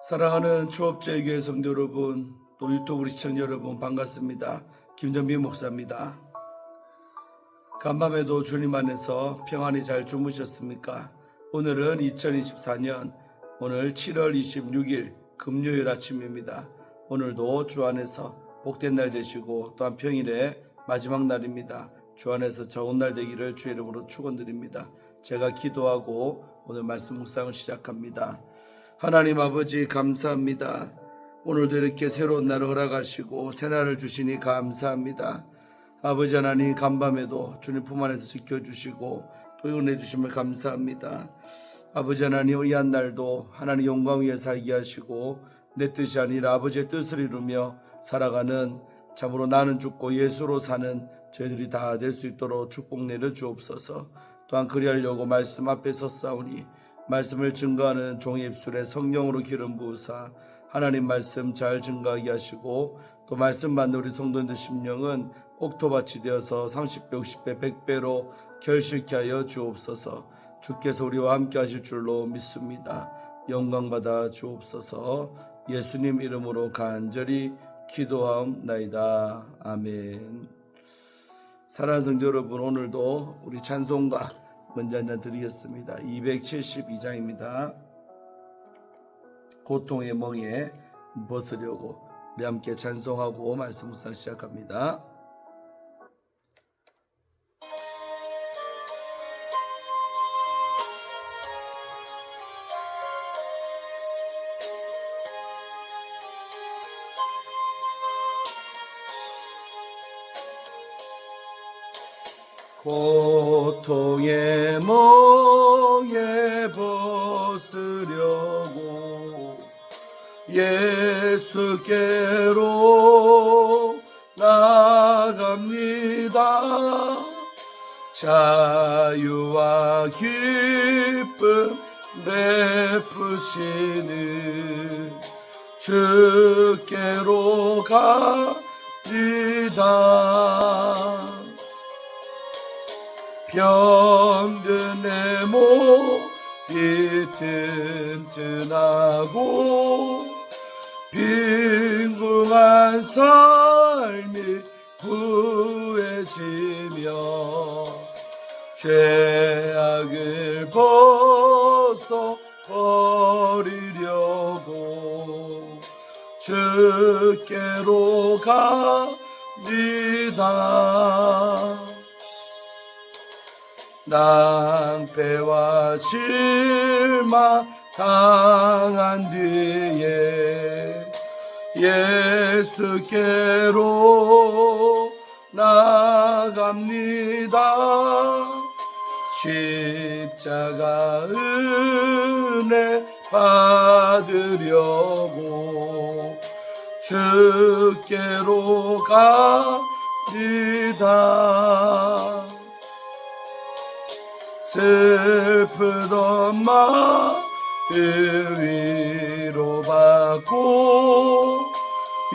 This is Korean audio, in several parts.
사랑하는 추업제교회 성도 여러분, 또 유튜브 시청자 여러분 반갑습니다. 김정빈 목사입니다. 간밤에도 주님 안에서 평안히 잘 주무셨습니까? 오늘은 2024년 오늘 7월 26일 금요일 아침입니다. 오늘도 주 안에서 복된 날 되시고 또한 평일의 마지막 날입니다. 주 안에서 좋은 날 되기를 주의 이름으로 축원드립니다. 제가 기도하고 오늘 말씀 묵상을 시작합니다. 하나님 아버지 감사합니다. 오늘도 이렇게 새로운 날을 허락하시고 새날을 주시니 감사합니다. 아버지 하나님 간밤에도 주님 품 안에서 지켜주시고 또 은혜 주심을 감사합니다. 아버지 하나님 이 한 날도 하나님 영광 위에 살게 하시고 내 뜻이 아니라 아버지의 뜻을 이루며 살아가는 참으로 나는 죽고 예수로 사는 저희들이 다 될 수 있도록 축복 내려 주옵소서. 또한 그리하려고 말씀 앞에 섰사오니 말씀을 증거하는 종의 입술에 성령으로 기름 부으사 하나님 말씀 잘 증거하게 하시고 또 말씀 받는 우리 성도님들 심령은 옥토밭이 되어서 30배, 60배, 100배로 결실케 하여 주옵소서. 주께서 우리와 함께 하실 줄로 믿습니다. 영광 받아 주옵소서. 예수님 이름으로 간절히 기도하옵나이다. 아멘. 사랑하는 성도 여러분, 오늘도 우리 찬송가 먼저 한잔 드리겠습니다. 272장입니다. 고통의 멍에 벗으려고 우리 함께 찬송하고 말씀 묵상 시작합니다. 고통의 멍에 벗으려고 예수께로 나갑니다. 자유와 기쁨 베푸시는 주께로 갑니다. 병든 내 몸이 튼튼하고 빈궁한 삶이 구해지며 죄악을 벗어버리려고 주께로 갑니다. 낭패와 실망 당한 뒤에 예수께로 나갑니다. 십자가 은혜 받으려고 주께로 갑니다. 슬프던 마음 위로받고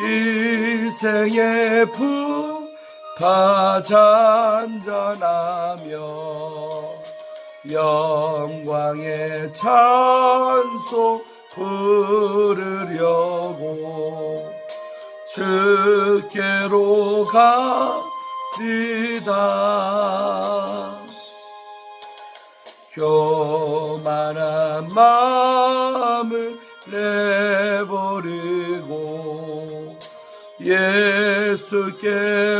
인생의 풍파 잔잔하며 영광의 찬송 부르려고 주께로 갑니다. 교만한 마음을 내버리고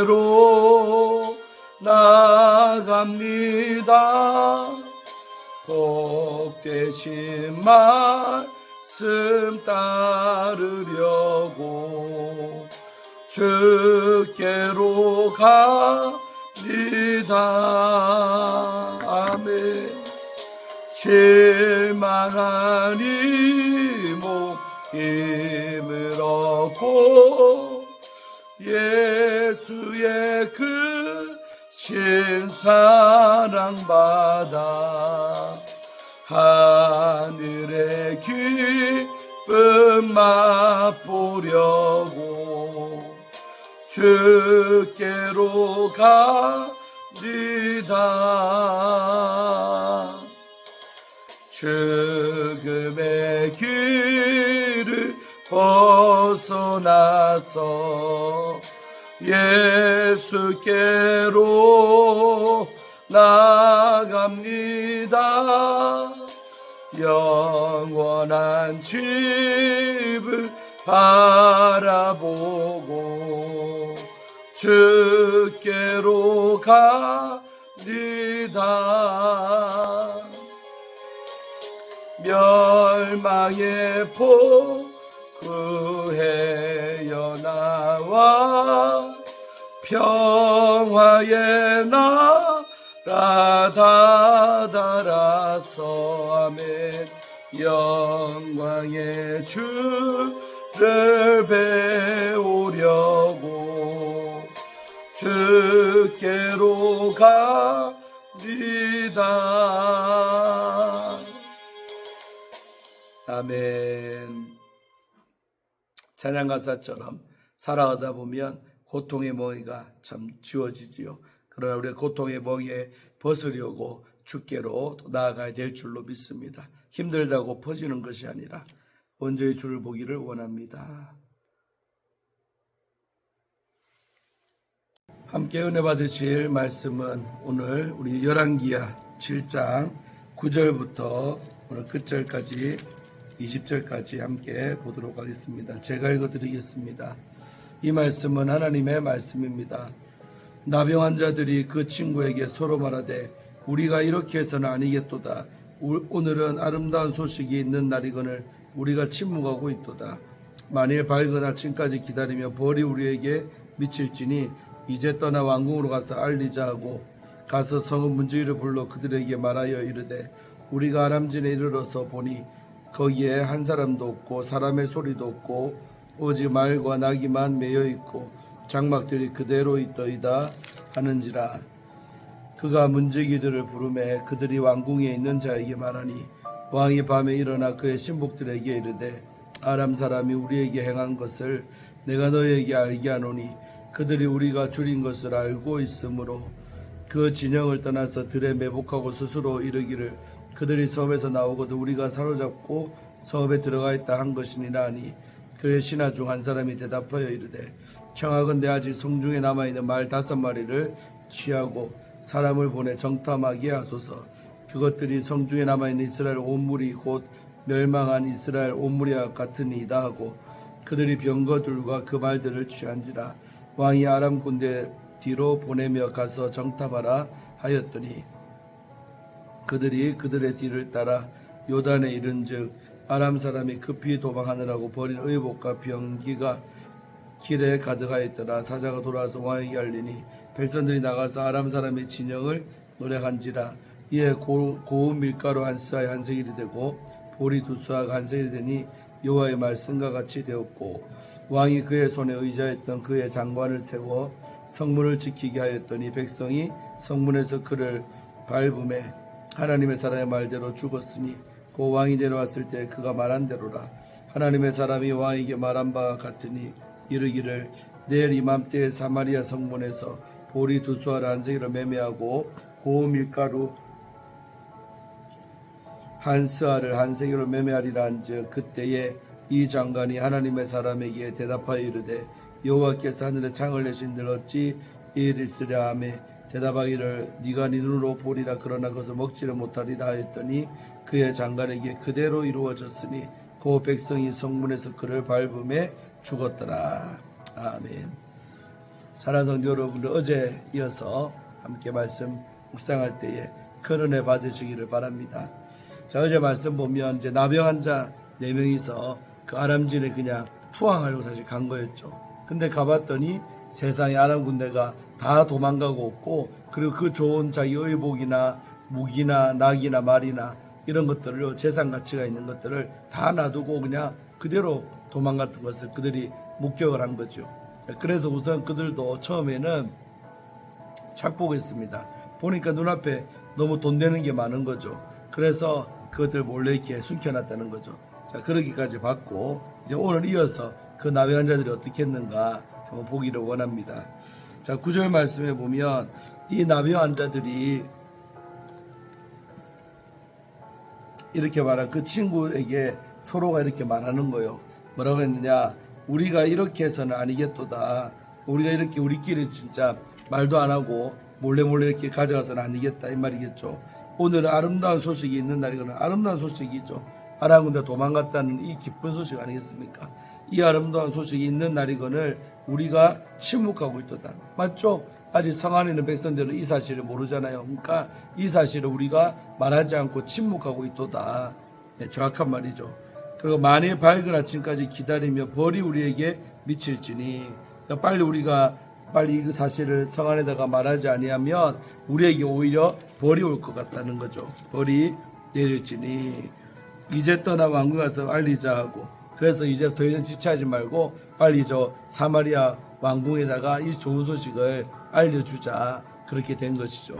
예수께로 나갑니다. 복되신 말씀 따르려고 주께로 갑니다. 아멘. 실망한 이 몸 힘을 얻고 예수의 그 신사랑 받아 하늘의 기쁨 맛보려고 주께로 갑니다. 죽음의 길을 벗어나서 예수께로 나갑니다. 영원한 집을 바라보고 주께로 가리다. 멸망의 폭 구해여 나와 평화의 나라 다다라서 아멘. 영광의 주를 배우려고 주께로 가리다. 아멘. 찬양가사처럼 살아가다 보면 고통의 멍에가 참 지워지지요. 그러나 우리의 고통의 멍에 벗으려고 주께로 또 나아가야 될 줄로 믿습니다. 힘들다고 퍼지는 것이 아니라 온전히 주를 보기를 원합니다. 함께 은혜 받으실 말씀은 오늘 우리 열왕기하 7장 9절부터 오늘 끝절까지 20절까지 함께 보도록 하겠습니다. 제가 읽어드리겠습니다. 이 말씀은 하나님의 말씀입니다. 나병 자들이 그 친구에게 서로 말하되 우리가 이렇게 해서는 아니겠도다. 오늘은 아름다운 소식이 있는 날이거늘 우리가 침묵하고 있도다. 만일 밝은 아침까지 기다리며 벌이 우리에게 미칠지니 이제 떠나 왕궁으로 가서 알리자 하고 가서 성읍 문지기를 불러 그들에게 말하여 이르되 우리가 아람진에 이르러서 보니 거기에 한 사람도 없고 사람의 소리도 없고 오직 말과 나귀만 매여 있고 장막들이 그대로 있더이다 하는지라. 그가 문지기들을 부르매 그들이 왕궁에 있는 자에게 말하니 왕이 밤에 일어나 그의 신복들에게 이르되 아람 사람이 우리에게 행한 것을 내가 너희에게 알게 하노니 그들이 우리가 줄인 것을 알고 있으므로 그 진영을 떠나서 들에 매복하고 스스로 이르기를 그들이 성읍에서 나오거든 우리가 사로잡고 성읍에 들어가 있다 한 것이니라 하니 그의 신하 중 한 사람이 대답하여 이르되 청하건대 아직 성중에 남아있는 말 5마리를 취하고 사람을 보내 정탐하게 하소서. 그것들이 성중에 남아있는 이스라엘 온 무리 곧 멸망한 이스라엘 온 무리와 같으니이다 하고 그들이 병거들과 그 말들을 취한지라. 왕이 아람 군대 뒤로 보내며 가서 정탐하라 하였더니 그들이 그들의 뒤를 따라 요단에 이른즉 아람 사람이 급히 도망하느라고 버린 의복과 병기가 길에 가득하였더라. 사자가 돌아와서 왕에게 알리니 백성들이 나가서 아람 사람의 진영을 노래한지라. 이에 고운 밀가루 한 스아에 한 세겔이 되고 보리 2수아가 한 세겔이 되니 여호와의 말씀과 같이 되었고 왕이 그의 손에 의지하였던 그의 장관을 세워 성문을 지키게 하였더니 백성이 성문에서 그를 밟음에 하나님의 사람의 말대로 죽었으니 그 왕이 내려왔을 때 그가 말한 대로라. 하나님의 사람이 왕에게 말한 바와 같으니 이르기를 내일 이맘때에 사마리아 성문에서 보리 2수아를 한 세겔을 매매하고 고운 밀가루 한 스아를 한 세겔로 매매하리라 한즉 그때에 이 장관이 하나님의 사람에게 대답하여 이르되 여호와께서 하늘에 창을 내신들 어찌 이 일이 있으랴 하며 대답하기를 네가 네 눈으로 보리라 그러나 그것을 먹지를 못하리라 하였더니 그의 장관에게 그대로 이루어졌으니 그 백성이 성문에서 그를 밟음에 죽었더라. 아멘. 사랑하는 성도 여러분들, 어제 이어서 함께 말씀 묵상할 때에 큰 은혜 받으시기를 바랍니다. 자, 어제 말씀 보면 이제 나병한 자 4명이서 그 아람진에 그냥 투항하려고 사실 간 거였죠. 근데 가봤더니 세상에 아람 군대가 다 도망가고 없고 그리고 그 좋은 자기 의복이나 무기나 낙이나 말이나 이런 것들을 재산 가치가 있는 것들을 다 놔두고 그냥 그대로 도망갔던 것을 그들이 목격을 한 거죠. 그래서 우선 그들도 처음에는 착복했습니다. 보니까 눈앞에 너무 돈 되는 게 많은 거죠. 그래서 그것들 몰래 이렇게 숨겨놨다는 거죠. 자, 그러기까지 봤고 이제 오늘 이어서 그 나병한 자들이 어떻게 했는가 한번 보기를 원합니다. 자, 9절 말씀에 보면 이 나병한 자들이 이렇게 말한 그 친구에게 서로가 이렇게 말하는 거예요. 뭐라고 했느냐? 우리가 이렇게 해서는 아니겠도다. 우리가 이렇게 우리끼리 진짜 말도 안 하고 몰래 이렇게 가져가서는 아니겠다 이 말이겠죠. 오늘은 아름다운 소식이 있는 날이거나 아름다운 소식이죠. 아람 군대 도망갔다는 이 기쁜 소식 아니겠습니까? 이 아름다운 소식이 있는 날이거늘 우리가 침묵하고 있도다. 맞죠? 아직 성 안에 있는 백성들은 이 사실을 모르잖아요. 그러니까 이 사실을 우리가 말하지 않고 침묵하고 있도다. 네, 정확한 말이죠. 그리고 만일 밝은 아침까지 기다리며 벌이 우리에게 미칠지니, 그러니까 우리가 빨리 이 사실을 성 안에다가 말하지 아니하면 우리에게 오히려 벌이 올 것 같다는 거죠. 벌이 내릴지니 이제 떠나 왕궁 가서 알리자 하고, 그래서 이제 더 이상 지체하지 말고 빨리 저 사마리아 왕궁에다가 이 좋은 소식을 알려주자, 그렇게 된 것이죠.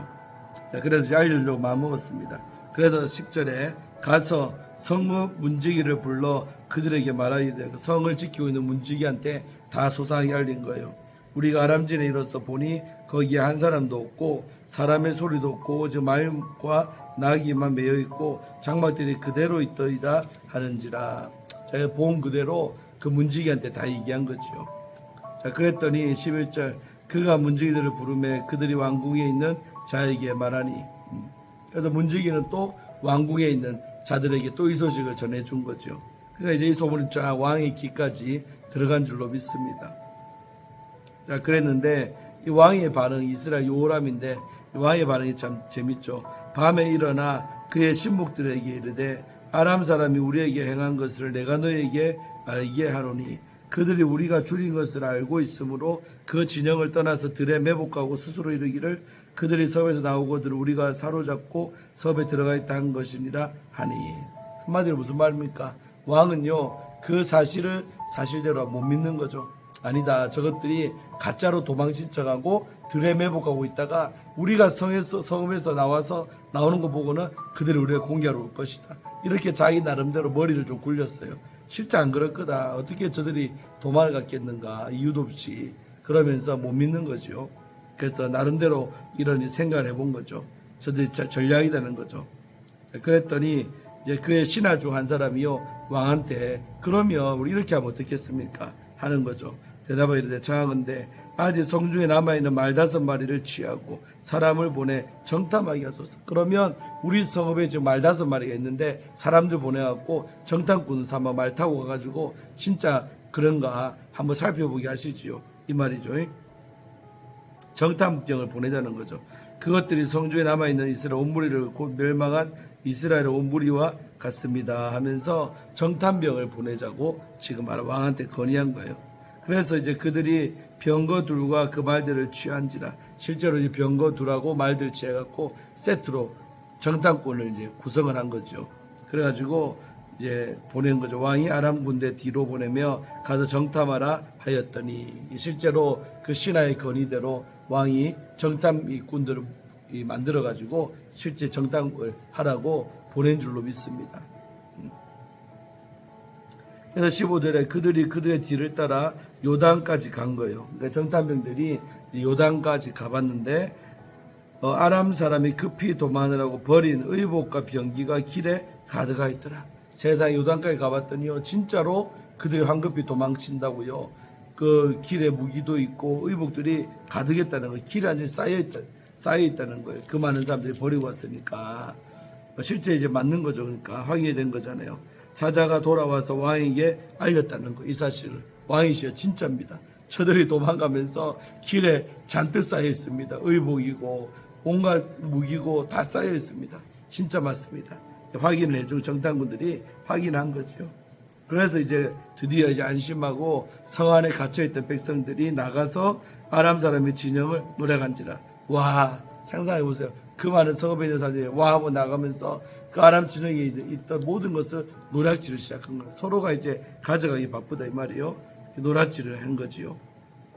자, 그래서 이제 알려주려고 마음먹었습니다. 그래서 10절에 가서 성읍 문지기를 불러 그들에게 말하게 되고, 성을 지키고 있는 문지기한테 다 소상하게 알린 거예요. 우리가 아람진에 이르러서 보니 거기에 한 사람도 없고 사람의 소리도 없고 오직 말과 나귀만 매여 있고 장막들이 그대로 있더이다 하는지라. 제가 본 그대로 그 문지기한테 다 얘기한 거지요. 자, 그랬더니 11절 그가 문지기들을 부르매 그들이 왕궁에 있는 자에게 말하니, 그래서 문지기는 또 왕궁에 있는 자들에게 또 이 소식을 전해준 거죠. 그러니까 이제 이 소문이 쫙 왕의 귀까지 들어간 줄로 믿습니다. 자, 그랬는데 이 왕의 반응이 이스라엘 요람인데 이 왕의 반응이 참 재밌죠. 밤에 일어나 그의 신복들에게 이르되 아람 사람이 우리에게 행한 것을 내가 너에게 알게 하노니 그들이 우리가 줄인 것을 알고 있으므로 그 진영을 떠나서 들에 매복하고 스스로 이르기를 그들이 섭에서 나오거든 우리가 사로잡고 섭에 들어가 있다 한 것이니라 하니. 한마디로 무슨 말입니까? 왕은요 그 사실을 사실대로 못 믿는 거죠. 아니다, 저것들이 가짜로 도망친 척하고 들에 매복하고 있다가 우리가 성읍에서 나와서 나오는 거 보고는 그들이 우리를 공개하러 올 것이다. 이렇게 자기 나름대로 머리를 좀 굴렸어요. 실제 안 그럴 거다. 어떻게 저들이 도망을 갔겠는가, 이유도 없이. 그러면서 못 믿는 거죠. 그래서 나름대로 이런 생각을 해본 거죠. 저들이 전략이라는 거죠. 그랬더니 이제 그의 신하 중 한 사람이요 왕한테 그러면 우리 이렇게 하면 어떻겠습니까 하는 거죠. 대답을 이르되 청하건대 아직 성중에 남아있는 말 5마리를 취하고 사람을 보내 정탐하게 하소서. 그러면 우리 성읍에 지금 말 5마리가 있는데 사람들 보내갖고 정탐꾼 삼아 말 타고 가가지고 진짜 그런가 한번 살펴보게 하시지요, 이 말이죠. 정탐병을 보내자는 거죠. 그것들이 성중에 남아있는 이스라엘 온 무리를 곧 멸망한 이스라엘 온 무리와 같습니다 하면서 정탐병을 보내자고 지금 왕한테 건의한 거예요. 그래서 이제 그들이 병거둘과 그 말들을 취한지라. 실제로 이 병거둘하고 말들 취해갖고 세트로 정탐꾼을 이제 구성을 한 거죠. 그래가지고 이제 보낸 거죠. 왕이 아람 군대 뒤로 보내며 가서 정탐하라 하였더니, 실제로 그 신하의 건의대로 왕이 정탐꾼들을 만들어가지고 실제 정탐을 하라고 보낸 줄로 믿습니다. 그래서 15절에 그들이 그들의 뒤를 따라 요단까지 간 거예요. 그러니까 정탐병들이 요단까지 가봤는데 아람 사람이 급히 도망하느라고 버린 의복과 병기가 길에 가득하 있더라. 세상 요단까지 가봤더니요 진짜로 그들이 황급히 도망친다고요. 그 길에 무기도 있고 의복들이 가득했다는 거예요. 길에 완전히 쌓여 있다는 거예요. 그 많은 사람들이 버리고 왔으니까 실제 이제 맞는 거죠. 그러니까 확인이 된 거잖아요. 사자가 돌아와서 왕에게 알렸다는 거, 이 사실을. 왕이시여 진짜입니다. 저들이 도망가면서 길에 잔뜩 쌓여 있습니다. 의복이고 온갖 무기고 다 쌓여 있습니다. 진짜 맞습니다. 확인을 해준 정탐꾼들이 확인한 거죠. 그래서 이제 드디어 이제 안심하고 성 안에 갇혀있던 백성들이 나가서 아람 사람의 진영을 노래간지라. 와, 상상해 보세요. 그 많은 성읍에 있는 사람들이 와 하고 나가면서 그 아람 진영에 있던 모든 것을 노략질을 시작한 거예요. 서로가 이제 가져가기 바쁘다 이 말이에요. 노략질을 한 거지요.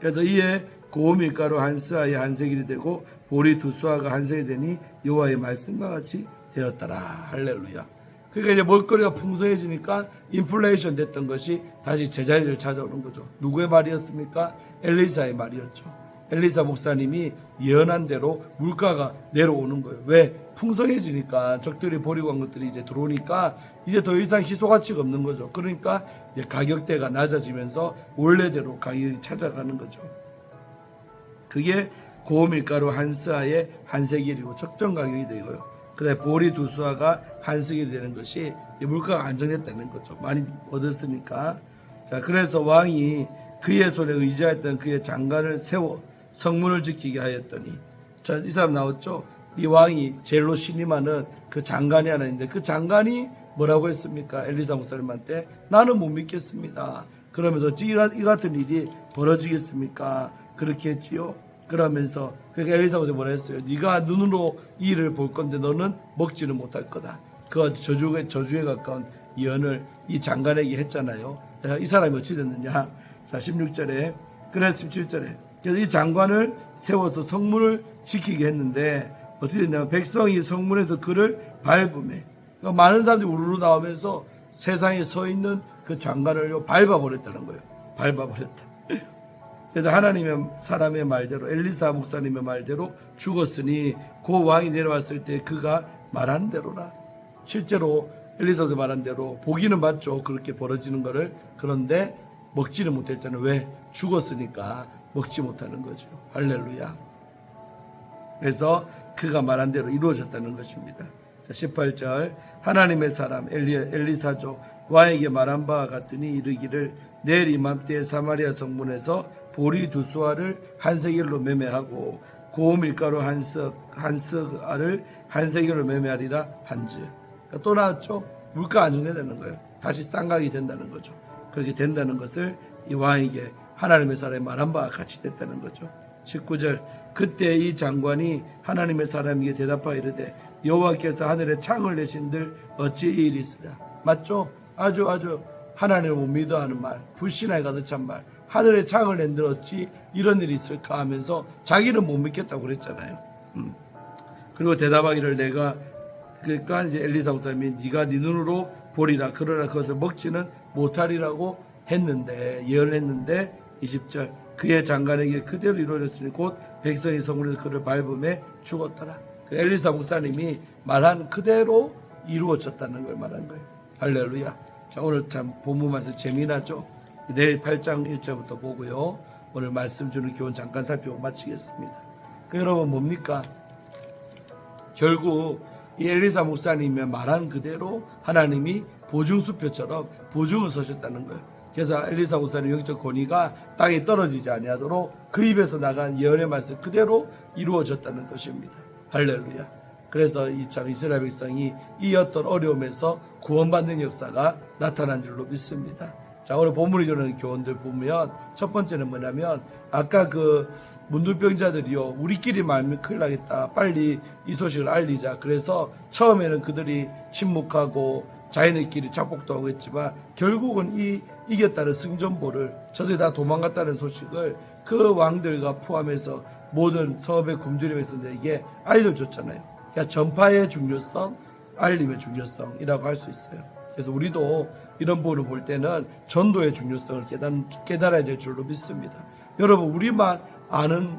그래서 이에 고운 밀가루 한 스아에 한 세겔이 되고 보리 2수아가 한 세겔이 되니 여호와의 말씀과 같이 되었더라. 할렐루야. 그러니까 이제 먹거리가 풍성해지니까 인플레이션 됐던 것이 다시 제자리를 찾아오는 거죠. 누구의 말이었습니까? 엘리사의 말이었죠. 엘리사 목사님이 예언한 대로 물가가 내려오는 거예요. 왜? 풍성해지니까 적들이 버리고 간 것들이 이제 들어오니까 이제 더 이상 희소 가치가 없는 거죠. 그러니까 이제 가격대가 낮아지면서 원래대로 가격이 찾아가는 거죠. 그게 고밀가루 한 스아에 한 세겔이고 적정 가격이 되고요. 그다음에 보리 두 수아가 한 세겔이 되는 것이 물가가 안정됐다는 거죠. 많이 얻었으니까. 자, 그래서 왕이 그의 손에 의지하였던 그의 장관을 세워 성문을 지키게 하였더니, 자, 이 사람 나왔죠? 이 왕이 제일로 신임하는 그 장관이 하나 있는데 그 장관이 뭐라고 했습니까? 엘리사 목사님한테 나는 못 믿겠습니다. 그러면서 이 같은 일이 벌어지겠습니까? 그렇게 했지요. 그러면서 그러니까 엘리사 목사님이 뭐라 했어요? 네가 눈으로 이 일을 볼 건데 너는 먹지는 못할 거다. 그 저주에 가까운 예언을 이 장관에게 했잖아요. 이 사람이 어찌 됐느냐? 자, 16절에 그래서 17절에 그래서 이 장관을 세워서 성문을 지키게 했는데 어떻게 됐냐면 백성이 성문에서 그를 밟음에, 그러니까 많은 사람들이 우르르 나오면서 세상에 서 있는 그 장관을 밟아버렸다는 거예요. 밟아버렸다. 그래서 하나님의 사람의 말대로 엘리사 목사님의 말대로 죽었으니 그 왕이 내려왔을 때 그가 말한 대로라. 실제로 엘리사가 말한 대로 보기는 봤죠. 그렇게 벌어지는 거를. 그런데 먹지는 못했잖아요. 왜? 죽었으니까 먹지 못하는 거죠. 할렐루야. 그래서 그가 말한 대로 이루어졌다는 것입니다. 자, 18절 하나님의 사람 엘리사죠. 왕에게 말한 바와 같으니 이르기를 내일 이맘때에 사마리아 성문에서 보리 두 수아를 한 세겔로 매매하고 고운 밀가루 한 스아를 한 세겔로 매매하리라 한즉. 그러니까 또 나왔죠. 물가 안정되는 거예요. 다시 쌍각이 된다는 거죠. 그렇게 된다는 것을 이 왕에게 하나님의 사람이 말한 바와 같이 됐다는 거죠. 19절 그때 이 장관이 하나님의 사람에게 대답하여 이르되 여호와께서 하늘에 창을 내신들 어찌 이 일이 있으랴. 맞죠? 아주 하나님을 못 믿어 하는 말, 불신하게 가득 찬 말. 하늘에 창을 낸들 어찌 이런 일이 있을까 하면서 자기는 못 믿겠다고 그랬잖아요. 그리고 대답하기를 내가 그러니까 이제 엘리사 목사님이 네가 네 눈으로 보리라 그러나 그것을 먹지는 못하리라고 했는데 예언을 했는데 20절 그의 장관에게 그대로 이루어졌으니 곧 백성이 성문에서 그를 밟음에 죽었더라. 그 엘리사 목사님이 말한 그대로 이루어졌다는 걸 말한 거예요. 할렐루야. 자, 오늘 참 본문 말씀 재미나죠. 내일 8장 1절부터 보고요. 오늘 말씀 주는 교훈 잠깐 살펴보고 마치겠습니다. 그 여러분 뭡니까? 결국 이 엘리사 목사님의 말한 그대로 하나님이 보증수표처럼 보증을 서셨다는 거예요. 그래서 엘리사 목사님 영적 권위가 땅에 떨어지지 아니하도록 그 입에서 나간 예언의 말씀 그대로 이루어졌다는 것입니다. 할렐루야. 그래서 이 참 이스라엘 백성이 이 어떤 어려움에서 구원받는 역사가 나타난 줄로 믿습니다. 자, 오늘 본문이 주는 교훈들 보면 첫 번째는 뭐냐면 아까 그 문둥병자들이요 우리끼리 말면 큰일 나겠다, 빨리 이 소식을 알리자. 그래서 처음에는 그들이 침묵하고 자기네끼리 착복도 하고 했지만 결국은 이겼다는 승전보를, 저들이 다 도망갔다는 소식을 그 왕들과 포함해서 모든 성읍의 굶주림에 있었는데 알려줬잖아요. 그러니까 전파의 중요성, 알림의 중요성이라고 할 수 있어요. 그래서 우리도 이런 부분을 볼 때는 전도의 중요성을 깨달아야 될 줄로 믿습니다. 여러분, 우리만 아는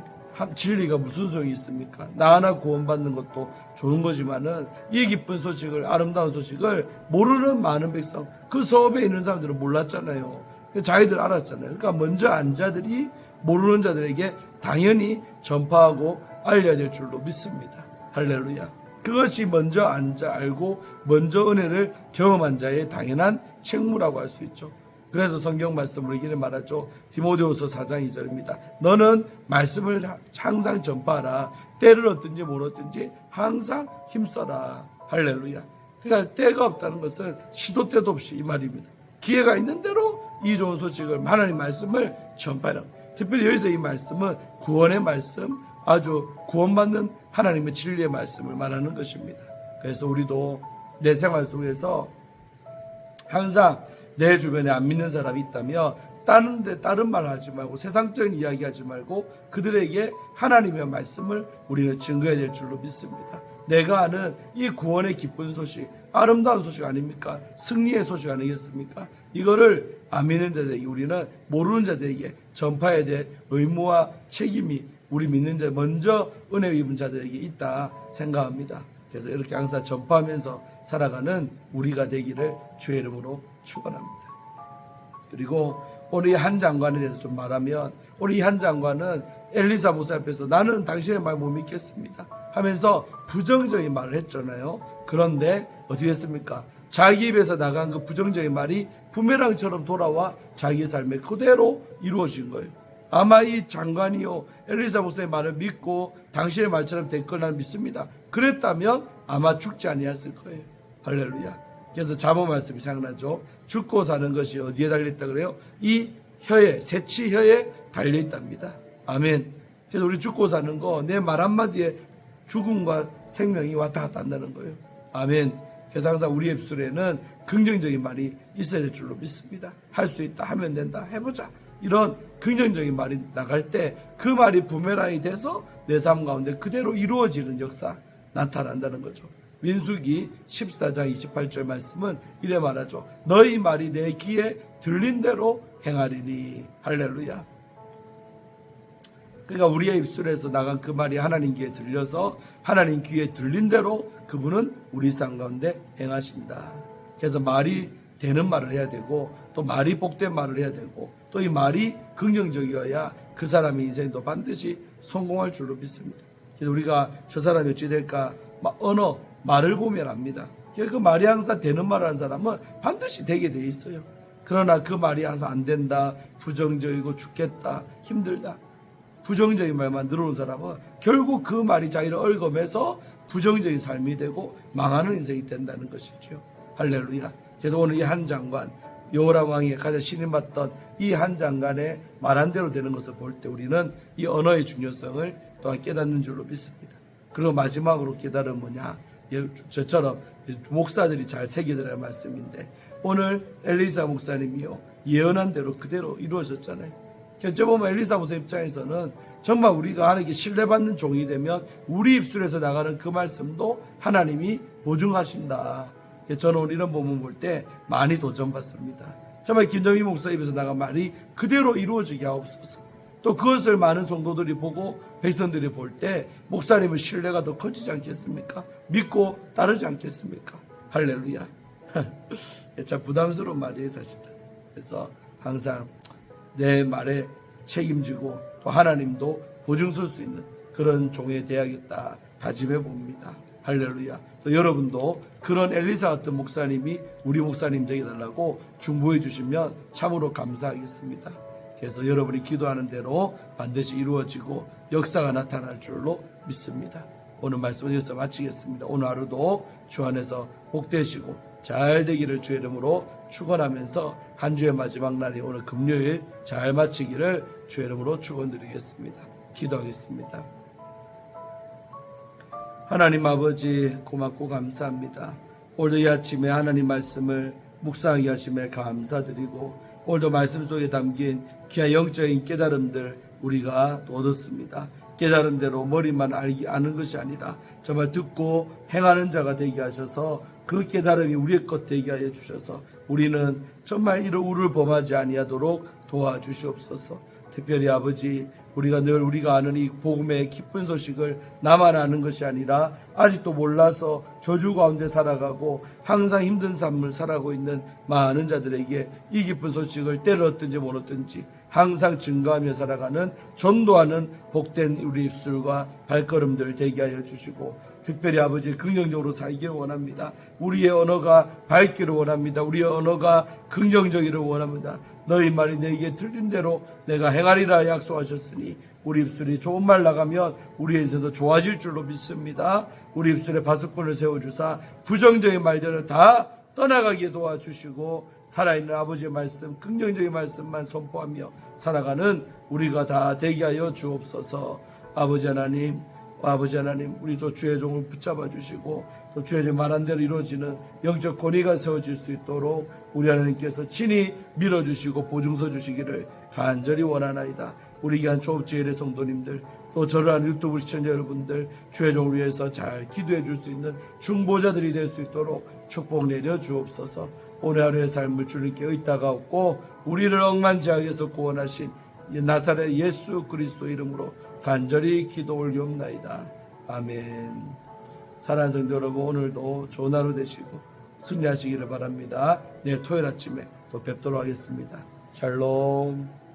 진리가 무슨 소용이 있습니까? 나 하나 구원받는 것도 좋은 거지만은 이 기쁜 소식을, 아름다운 소식을 모르는 많은 백성, 그 성읍에 있는 사람들은 몰랐잖아요. 자기들 알았잖아요. 그러니까 먼저 안 자들이 모르는 자들에게 당연히 전파하고 알려야 될 줄로 믿습니다. 할렐루야. 그것이 먼저 알고 먼저 은혜를 경험한 자의 당연한 책무라고 할 수 있죠. 그래서 성경 말씀을 이기는 말하죠. 디모데후서 4장 2절입니다. 너는 말씀을 항상 전파하라. 때를 얻든지 못 얻든지 항상 힘써라. 할렐루야. 그러니까 때가 없다는 것은 시도 때도 없이 이 말입니다. 기회가 있는 대로 이 좋은 소식을, 하나님 말씀을 전파하라. 특별히 여기서 이 말씀은 구원의 말씀, 아주 구원받는 하나님의 진리의 말씀을 말하는 것입니다. 그래서 우리도 내 생활 속에서 항상 내 주변에 안 믿는 사람이 있다면 다른 말 하지 말고 세상적인 이야기 하지 말고 그들에게 하나님의 말씀을 우리는 증거해야 될 줄로 믿습니다. 내가 아는 이 구원의 기쁜 소식, 아름다운 소식 아닙니까? 승리의 소식 아니겠습니까? 이거를 안 믿는 자들에게, 우리는 모르는 자들에게 전파해야 될 의무와 책임이 우리 믿는 자 먼저 은혜 입은 자들에게 있다 생각합니다. 그래서 이렇게 항상 전파하면서 살아가는 우리가 되기를 주의 이름으로 축원합니다. 그리고 오늘 이 한 장관에 대해서 좀 말하면, 오늘 이 한 장관은 엘리사 목사 앞에서 나는 당신의 말 못 믿겠습니다 하면서 부정적인 말을 했잖아요. 그런데 어떻게 했습니까? 자기 입에서 나간 그 부정적인 말이 부메랑처럼 돌아와 자기 삶에 그대로 이루어진 거예요. 아마 이 장관이요 엘리사 목사의 말을 믿고 당신의 말처럼 될 거라 믿습니다. 그랬다면 아마 죽지 아니했을 거예요. 할렐루야. 그래서 잠언 말씀이 생각나죠. 죽고 사는 것이 어디에 달려있다 그래요? 이 혀에, 새치혀에 달려있답니다. 아멘. 그래서 우리 죽고 사는 거 내 말 한마디에 죽음과 생명이 왔다 갔다 한다는 거예요. 아멘. 그래서 항상 우리 입술에는 긍정적인 말이 있어야 될 줄로 믿습니다. 할 수 있다, 하면 된다, 해보자, 이런 긍정적인 말이 나갈 때 그 말이 부메랑이 돼서 내 삶 가운데 그대로 이루어지는 역사 나타난다는 거죠. 민수기 14장 28절 말씀은 이래 말하죠. 너희 말이 내 귀에 들린 대로 행하리니. 할렐루야. 그러니까 우리의 입술에서 나간 그 말이 하나님 귀에 들려서 하나님 귀에 들린 대로 그분은 우리 삶 가운데 행하신다. 그래서 말이 되는 말을 해야 되고, 또 말이 복된 말을 해야 되고, 또 이 말이 긍정적이어야 그 사람의 인생도 반드시 성공할 줄로 믿습니다. 그래서 우리가 저 사람이 어찌 될까 언어, 말을 보면 압니다. 그 말이 항상 되는 말을 하는 사람은 반드시 되게 돼 있어요. 그러나 그 말이 항상 안 된다, 부정적이고 죽겠다, 힘들다, 부정적인 말만 늘어오는 사람은 결국 그 말이 자기를 얽어매서 부정적인 삶이 되고 망하는 인생이 된다는 것이죠. 할렐루야. 그래서 오늘 이 한 장관, 여호람 왕이 가장 신임받던 이 한 장관의 말한 대로 되는 것을 볼 때 우리는 이 언어의 중요성을 또한 깨닫는 줄로 믿습니다. 그리고 마지막으로 깨달은 뭐냐, 저처럼 목사들이 잘 새기더라 말씀인데, 오늘 엘리사 목사님이요 예언한 대로 그대로 이루어졌잖아요. 어째 보면 엘리사 목사 입장에서는 정말 우리가 하나님께 신뢰받는 종이 되면 우리 입술에서 나가는 그 말씀도 하나님이 보증하신다. 저는 오늘 이런 본문 볼 때 많이 도전받습니다. 정말 김정희 목사 입에서 나간 말이 그대로 이루어지게 하옵소서. 또 그것을 많은 성도들이 보고 백성들이 볼 때 목사님의 신뢰가 더 커지지 않겠습니까? 믿고 따르지 않겠습니까? 할렐루야. 참 부담스러운 말이에요, 사실은. 그래서 항상 내 말에 책임지고 또 하나님도 보증 설 수 있는 그런 종에 되야겠다 다짐해 봅니다. 할렐루야. 또 여러분도 그런 엘리사 같은 목사님이 우리 목사님 되게 달라고 중보해 주시면 참으로 감사하겠습니다. 그래서 여러분이 기도하는 대로 반드시 이루어지고 역사가 나타날 줄로 믿습니다. 오늘 말씀을 여기서 마치겠습니다. 오늘 하루도 주 안에서 복되시고 잘 되기를 주의 이름으로 축원하면서 한 주의 마지막 날이 오늘 금요일 잘 마치기를 주의 이름으로 축원드리겠습니다. 기도하겠습니다. 하나님 아버지, 고맙고 감사합니다. 오늘 이 아침에 하나님 말씀을 묵상하게 하심에 감사드리고, 오늘도 말씀 속에 담긴 귀한 영적인 깨달음들 우리가 얻었습니다. 깨달은 대로 머리만 아는 것이 아니라 정말 듣고 행하는 자가 되게 하셔서 그 깨달음이 우리의 것 되게 하여 주셔서 우리는 정말 이런 우를 범하지 아니하도록 도와주시옵소서. 특별히 아버지, 우리가 늘 우리가 아는 이 복음의 기쁜 소식을 나만 아는 것이 아니라 아직도 몰라서 저주 가운데 살아가고 항상 힘든 삶을 살아가고 있는 많은 자들에게 이 기쁜 소식을 때를 얻든지 못 얻든지 항상 증거하며 살아가는 전도하는 복된 우리 입술과 발걸음들 되게 하여 주시고, 특별히 아버지 긍정적으로 살기를 원합니다. 우리의 언어가 밝기를 원합니다. 우리의 언어가 긍정적이기를 원합니다. 너희 말이 내게 들린 대로 내가 행하리라 약속하셨으니 우리 입술이 좋은 말 나가면 우리의 인생도 좋아질 줄로 믿습니다. 우리 입술에 바스권을 세워주사 부정적인 말들을 다 떠나가게 도와주시고 살아있는 아버지의 말씀, 긍정적인 말씀만 선포하며 살아가는 우리가 다 되게 하여 주옵소서. 아버지 하나님, 우리도 주의 종을 붙잡아 주시고 또 주의 종 말한 대로 이루어지는 영적 권위가 세워질 수 있도록 우리 하나님께서 친히 밀어주시고 보증서 주시기를 간절히 원하나이다. 우리 귀한 초업지혜의 성도님들, 또 저를 하는 유튜브 시청자 여러분들, 주의 종을 위해서 잘 기도해 줄 수 있는 중보자들이 될 수 있도록 축복 내려 주옵소서. 오늘 하루의 삶을 주님께 의탁하옵고 우리를 억만지하게서 구원하신 나사렛 예수 그리스도 이름으로 간절히 기도 올리옵나이다. 아멘. 사랑하는 성도 여러분, 오늘도 좋은 하루 되시고 승리하시기를 바랍니다. 내일 토요일 아침에 또 뵙도록 하겠습니다. 샬롬.